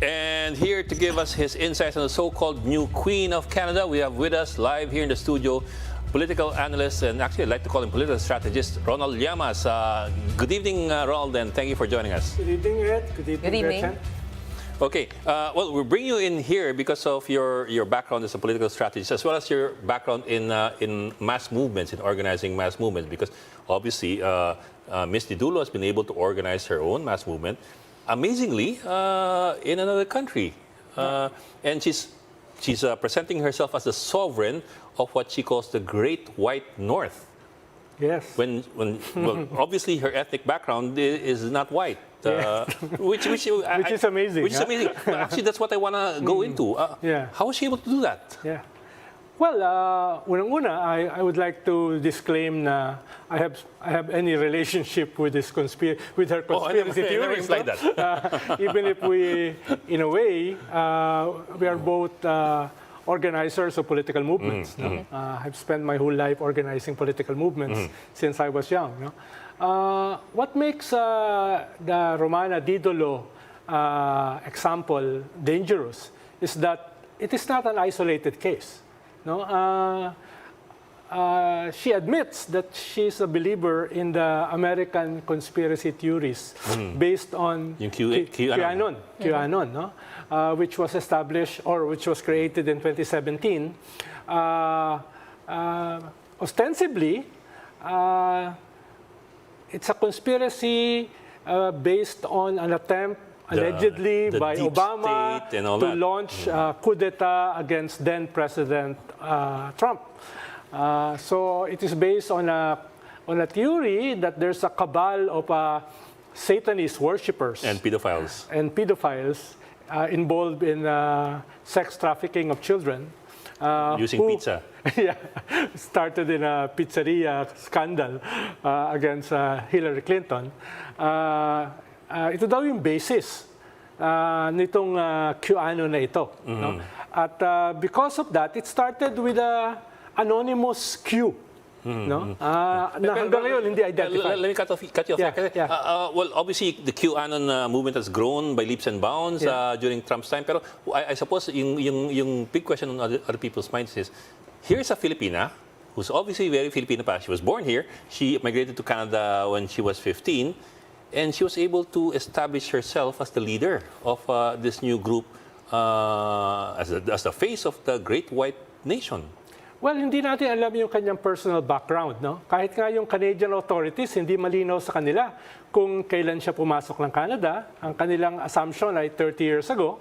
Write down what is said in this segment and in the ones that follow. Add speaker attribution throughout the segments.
Speaker 1: And here to give us his insights on the so-called new Queen of Canada, we have with us live here in the studio political analyst, and actually I'd like to call him political strategist, Ronald Llamas. Good evening, Ronald, and thank you for joining us.
Speaker 2: Good evening, Ed. Good evening, Gretchen.
Speaker 1: Okay, well, we bring you in here because of your background as a political strategist, as well as your background in mass movements, in organizing mass movements, because obviously Miss Didulo has been able to organize her own mass movement, amazingly, in another country. And she's presenting herself as the sovereign of what she calls the Great White North.
Speaker 2: Yes.
Speaker 1: Well, obviously her ethnic background is not white, which is amazing. Which is amazing. But actually, that's what I want to go into. How was she able to do that?
Speaker 2: Yeah. Well, unang-una, I would like to disclaim na I have any relationship with this with her conspiracy theories.
Speaker 1: Like that.
Speaker 2: Even if we, in a way, we are both organizers of political movements. No? I've spent my whole life organizing political movements since I was young. No? What makes the Romana Didulo example dangerous is that it is not an isolated case. No? She admits that she's a believer in the American conspiracy theories based on QAnon, no? Which was established or which was created in 2017. Ostensibly, it's a conspiracy based on an attempt allegedly by Obama to launch a coup d'etat against then President Trump. So it is based on a theory that there's a cabal of Satanist worshippers
Speaker 1: and pedophiles
Speaker 2: involved in sex trafficking of children.
Speaker 1: Using pizza.
Speaker 2: Yeah, started in a pizzeria scandal against Hillary Clinton. Ito daw yung basis nitong QAnon na ito. No? At because of that, it started with a anonymous Q. No? Na hanggang ngayon, hindi identified.
Speaker 1: Let me cut you off. Well, obviously, the QAnon movement has grown by leaps and bounds during Trump's time. Pero I suppose yung big question on other people's minds is, here's a Filipina who's obviously very Filipina pa. She was born here. She migrated to Canada when she was 15. And she was able to establish herself as the leader of this new group, as the face of the Great White Nation.
Speaker 2: Well, hindi natin alam yung kanyang personal background. No? Kahit nga yung Canadian authorities, hindi malinaw sa kanila kung kailan siya pumasok ng Canada. Ang kanilang assumption ay 30 years ago.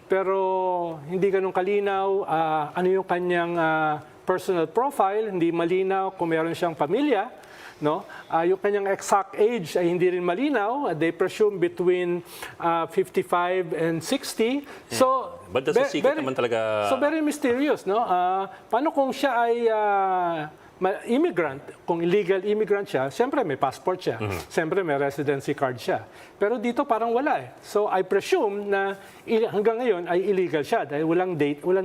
Speaker 2: Pero hindi ganun kalinaw ano yung kanyang personal profile, hindi malinaw kung meron siyang pamilya. No? Yung kanyang exact age ay hindi rin malinaw. They presume between 55 and 60. So,
Speaker 1: but that's a secret naman talaga.
Speaker 2: So very mysterious. No? Paano kung siya ay immigrant, kung illegal immigrant siya, siyempre may passport siya. Siyempre may residency card siya. Pero dito parang wala eh. So I presume na hanggang ngayon ay illegal siya dahil walang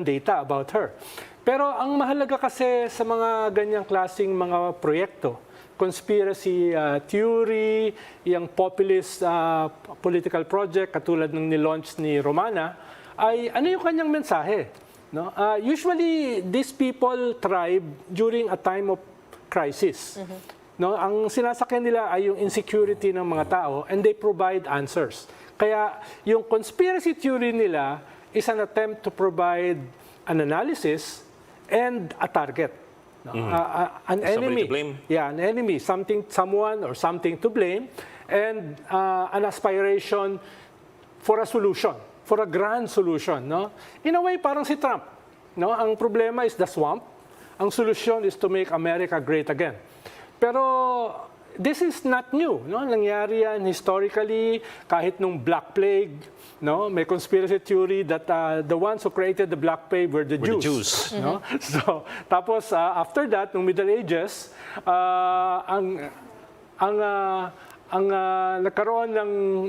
Speaker 2: data about her. Pero ang mahalaga kasi sa mga ganyang klaseng mga proyekto, conspiracy theory, yung populist political project katulad ng nilaunch ni Romana, ay ano yung kanyang mensahe? No? Usually, these people thrive during a time of crisis. No? Ang sinasakyan nila ay yung insecurity ng mga tao and they provide answers. Kaya yung conspiracy theory nila is an attempt to provide an analysis and a target. No? An enemy,
Speaker 1: to blame.
Speaker 2: An enemy, someone or something to blame, and an aspiration for a solution, for a grand solution. No? In a way, parang si Trump. No? Ang problema is the swamp. Ang solution is to make America great again. Pero this is not new. No? Nangyari yan historically, kahit nung Black Plague. No, may conspiracy theory that the ones who created the Black Plague were the Jews. No? So, tapos after that, nung Middle Ages, nagkaroon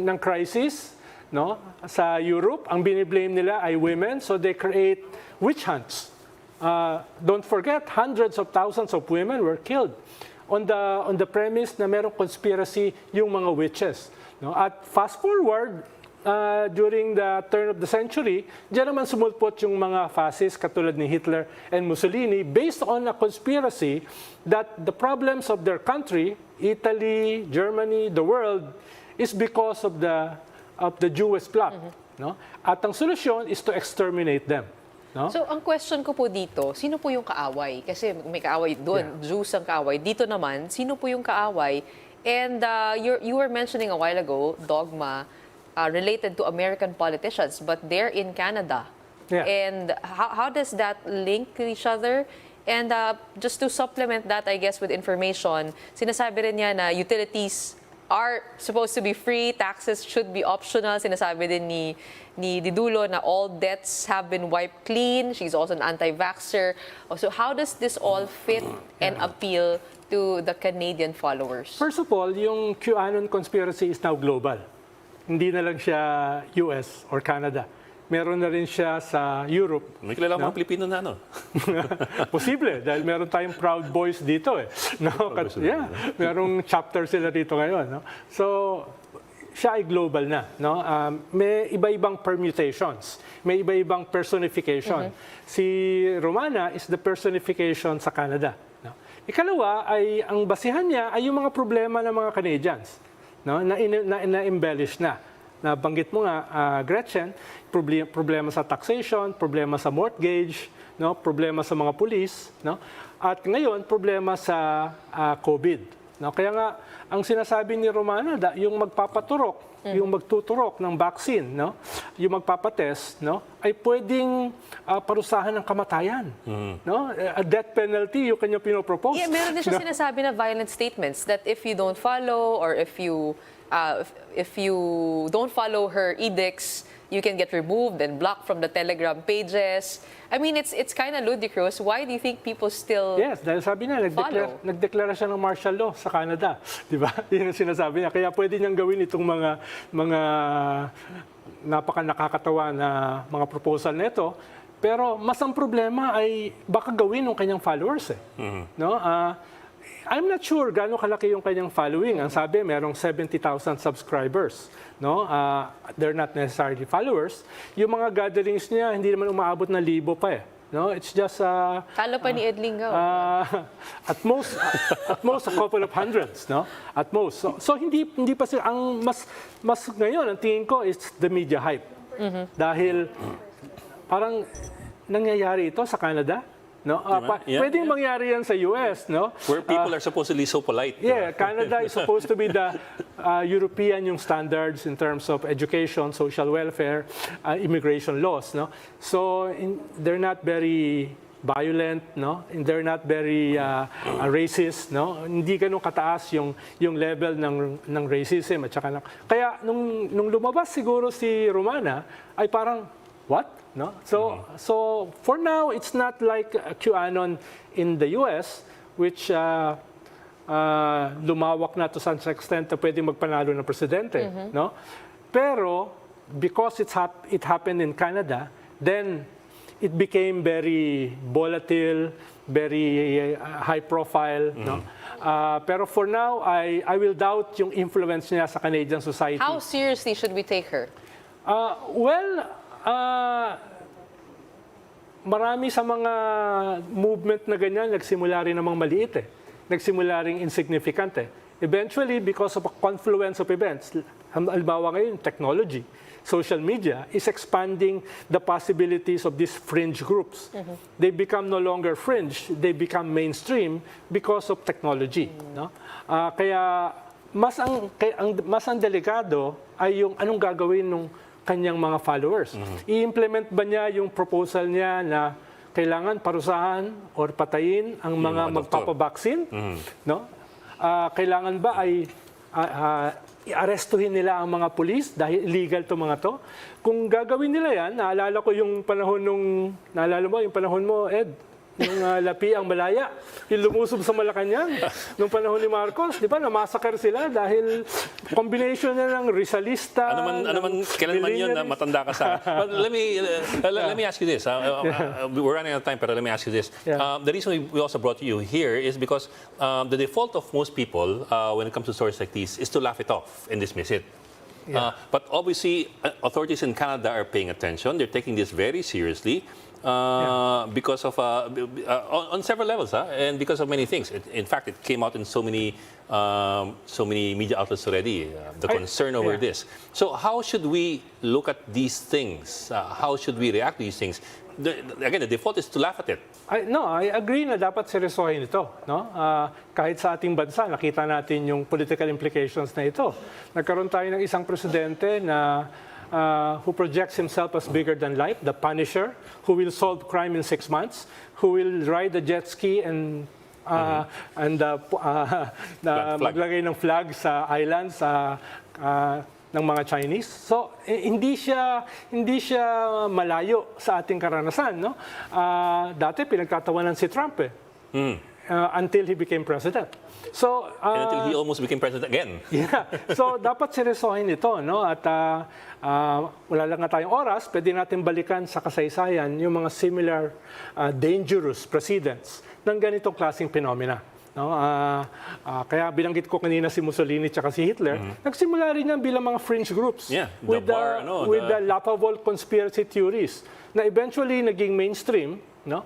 Speaker 2: ng crisis, no, sa Europe. Ang biniblame nila ay women, so they create witch hunts. Don't forget, hundreds of thousands of women were killed on the premise na merong conspiracy yung mga witches. No? At fast forward, during the turn of the century, diyan naman sumulpot yung mga fascists katulad ni Hitler and Mussolini based on a conspiracy that the problems of their country, Italy, Germany, the world, is because of the Jewish plot. No? At ang solusyon is to exterminate them. No?
Speaker 3: So, ang question ko po dito, sino po yung kaaway? Kasi may kaaway doon, Jews ang kaaway. Dito naman, sino po yung kaaway? And you were mentioning a while ago, dogma, related to American politicians, but they're in Canada.
Speaker 2: Yeah.
Speaker 3: And how does that link to each other? And just to supplement that, I guess, with information, sinasabi rin niya na utilities are supposed to be free, taxes should be optional. Sinasabi din ni Didulo na all debts have been wiped clean. She's also an anti-vaxxer. So how does this all fit and appeal to the Canadian followers?
Speaker 2: First of all, yung QAnon conspiracy is now global. Hindi na lang siya US or Canada. Meron na rin siya sa Europe.
Speaker 1: May kilala mga Pilipino na, no?
Speaker 2: Posible, dahil meron tayong Proud Boys dito eh. No? Yeah, merong chapter sila dito ngayon. No? So, siya ay global na. No? May iba-ibang permutations. May iba-ibang personification. Si Romana is the personification sa Canada. No? Ikalawa, ay ang basihan niya ay yung mga problema ng mga Canadians. No? Na-embellish na. Nabanggit mo nga, Gretchen, problema sa taxation, problema sa mortgage, no? Problema sa mga pulis, no? At ngayon, problema sa COVID. No? Kaya nga, ang sinasabi ni Romana, yung magpapaturok, yung magtuturok ng vaccine, no? Yung magpapatest, no? Ay pwedeng parusahan ng kamatayan. No? A death penalty, yung kanya pinopropose.
Speaker 3: Yeah, meron din siya sinasabi na violent statements that if you don't follow or if you don't follow her edicts, you can get removed and blocked from the Telegram pages. I mean, it's kind of ludicrous. Why do you think people still
Speaker 2: Yes, dahil sabi niya, nagdeklara siya ng martial law sa Canada. Di ba? Yun ang sinasabi niya. Kaya pwede niyang gawin itong mga napaka-nakakatawa na mga proposal nito. Pero mas ang problema ay baka gawin ng kanyang followers. No? I'm not sure gaano kalaki yung kanyang following. Ang sabi, merong 70,000 subscribers. No? They're not necessarily followers. Yung mga gatherings niya, hindi naman umaabot na 1,000 pa eh. No? It's just...
Speaker 3: Talo pa ni Ed Lingaw.
Speaker 2: At most a couple of hundreds. No? At most. So hindi pa sila... Ang mas ngayon, ang tingin ko is the media hype. Dahil parang nangyayari ito sa Canada. No? Pwedeng mangyari yan sa US, no?
Speaker 1: Where people are supposedly so polite.
Speaker 2: Yeah, Canada is supposed to be the European yung standards in terms of education, social welfare, immigration laws, no? So they're not very violent, no? And they're not very racist, no? Hindi ganun kataas yung level ng racism at saka kaya nung lumabas siguro si Romana ay parang what? No? So for now, it's not like QAnon in the US, which lumawak na to some extent na pwedeng magpanalo ng presidente. No? Pero because it happened in Canada, then it became very volatile, very high profile. No? Pero for now, I will doubt yung influence niya sa Canadian society.
Speaker 3: How seriously should we take her?
Speaker 2: Marami sa mga movement na ganyan, nagsimula rin namang maliit eh. Nagsimula rin insignificant eh. Eventually, because of a confluence of events, halimbawa ngayon, technology, social media is expanding the possibilities of these fringe groups. They become no longer fringe, they become mainstream because of technology. No? Kaya mas ang delikado ay yung anong gagawin nung kanyang mga followers. I-implement ba niya yung proposal niya na kailangan parusahan or patayin ang mga magpapabaksin? No? Kailangan ba ay i-arestuhin nila ang mga pulis dahil illegal to mga to? Kung gagawin nila yan, naalala mo yung panahon mo, Ed, yung lapi ang malaya, yung lumusob sa Malacanang, nung panahon ni Marcos, di ba, namassacre sila dahil combination na ng Rizalista.
Speaker 1: Kailan man yun na matanda ka sa... But let me ask you this. We're running out of time, pero let me ask you this. The reason we also brought you here is because the default of most people when it comes to stories like these is to laugh it off and dismiss it.
Speaker 2: Yeah.
Speaker 1: But obviously, authorities in Canada are paying attention. They're taking this very seriously because of on several levels, and because of many things. In fact, it came out in so many media outlets already. The concern over this. So, how should we look at these things? How should we react to these things? Again, the default is to laugh at it.
Speaker 2: I agree na dapat seryosohin ito. No? Kahit sa ating bansa, nakita natin yung political implications na ito. Nagkaroon tayo ng isang presidente na who projects himself as bigger than life, the Punisher, who will solve crime in 6 months, who will ride the jet ski and maglagay ng flag sa islands ng mga Chinese. So, hindi siya malayo sa ating karanasan. No? Dati, pinagtatawanan si Trump until he became president. So,
Speaker 1: until he almost became president again.
Speaker 2: Yeah. So, dapat seryosohin ito. No? At wala lang nga tayong oras, pwede natin balikan sa kasaysayan yung mga similar dangerous presidents ng ganitong klaseng phenomena. No, kaya binanggit ko kanina si Mussolini at si Hitler, nagsimula rin yan bilang mga fringe groups with the laughable conspiracy theories na eventually naging mainstream, no?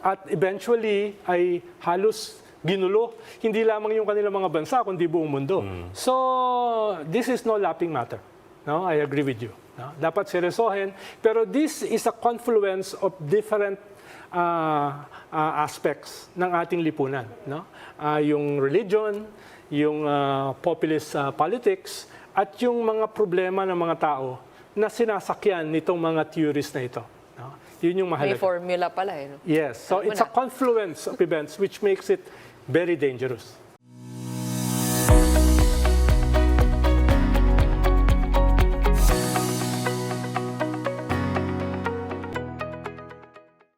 Speaker 2: At eventually ay halos ginulo hindi lamang yung kanilang mga bansa kundi buong mundo. So this is no laughing matter. No, I agree with you. No? Dapat seryosohin, pero this is a confluence of different aspects ng ating lipunan, no? Yung religion, yung populist politics, at yung mga problema ng mga tao na sinasakyan nitong mga theories na ito. No? Yun yung mahalaga.
Speaker 3: May formula pala. No?
Speaker 2: Yes. So it's a confluence of events which makes it very dangerous.